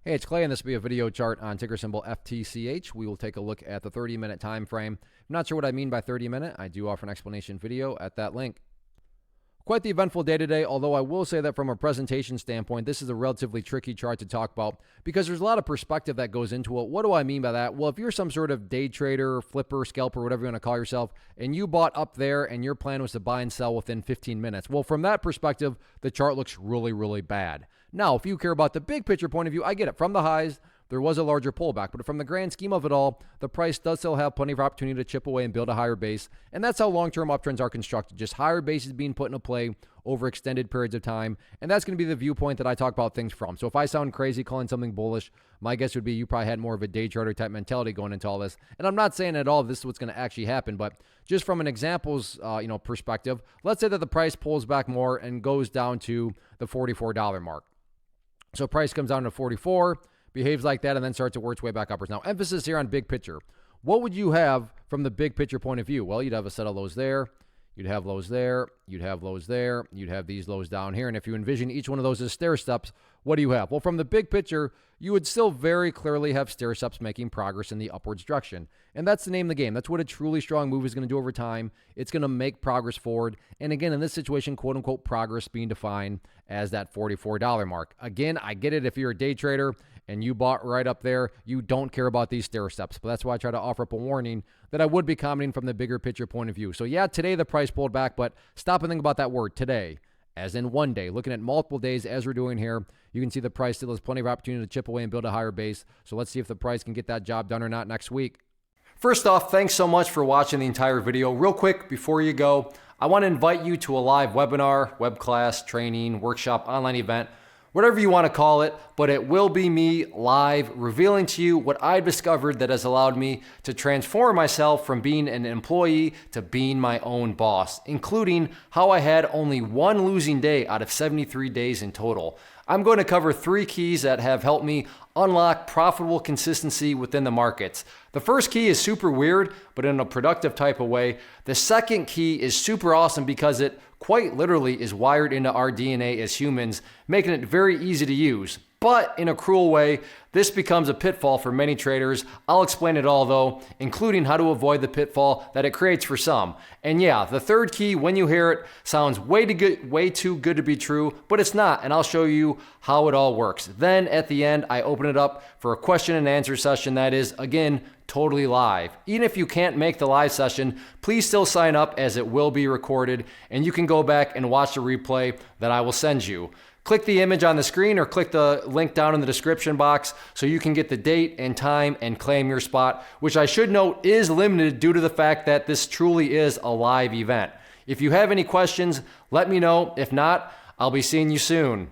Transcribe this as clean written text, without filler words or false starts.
Hey, it's Clay, and this will be a video chart on ticker symbol FTCH. We will take a look at the 30-minute time frame. I'm not sure what I mean by 30-minute. I do offer an explanation video at that link. Quite the eventful day today, although I will say that from a presentation standpoint, this is a relatively tricky chart to talk about because there's a lot of perspective that goes into it. What do I mean by that? Well, if you're some sort of day trader, flipper, scalper, whatever you want to call yourself, and you bought up there and your plan was to buy and sell within 15 minutes, well, from that perspective, the chart looks really, really bad. Now, if you care about the big picture point of view, I get it. From the highs, there was a larger pullback, but from the grand scheme of it all, the price does still have plenty of opportunity to chip away and build a higher base, and that's how long-term uptrends are constructed, just higher bases being put into play over extended periods of time, and that's going to be the viewpoint that I talk about things from. So if I sound crazy calling something bullish, my guess would be you probably had more of a day trader type mentality going into all this, and I'm not saying at all this is what's going to actually happen, but just from an examples perspective, let's say that the price pulls back more and goes down to the $44 mark. So price comes down to 44, behaves like that, and then starts to work its way back upwards. Now, emphasis here on big picture. What would you have from the big picture point of view? Well, you'd have a set of lows there. You'd have lows there. You'd have lows there. You'd have these lows down here. And if you envision each one of those as stair steps, what do you have? Well, from the big picture, you would still very clearly have stair steps making progress in the upwards direction. And that's the name of the game. That's what a truly strong move is going to do over time. It's going to make progress forward. And again, in this situation, quote unquote, progress being defined as that $44 mark. Again, I get it if you're a day trader and you bought right up there, you don't care about these stair steps. But that's why I try to offer up a warning that I would be commenting from the bigger picture point of view. So yeah, today the price pulled back, but stop and think about that word today, as in one day. Looking at multiple days as we're doing here, you can see the price still has plenty of opportunity to chip away and build a higher base. So let's see if the price can get that job done or not next week. First off, thanks so much for watching the entire video. Real quick, before you go, I want to invite you to a live webinar, web class, training, workshop, online event, whatever you want to call it, but it will be me live revealing to you what I've discovered that has allowed me to transform myself from being an employee to being my own boss, including how I had only one losing day out of 73 days in total. I'm going to cover 3 keys that have helped me unlock profitable consistency within the markets. The first key is super weird, but in a productive type of way. The second key is super awesome because it quite literally is wired into our DNA as humans, making it very easy to use. But in a cruel way, this becomes a pitfall for many traders. I'll explain it all though, including how to avoid the pitfall that it creates for some. And yeah, the third key, when you hear it, sounds way too good to be true, but it's not, and I'll show you how it all works. Then at the end, I open it up for a question and answer session that is, again, totally live. Even if you can't make the live session, please still sign up as it will be recorded, and you can go back and watch the replay that I will send you. Click the image on the screen or click the link down in the description box so you can get the date and time and claim your spot, which I should note is limited due to the fact that this truly is a live event. If you have any questions, let me know. If not, I'll be seeing you soon.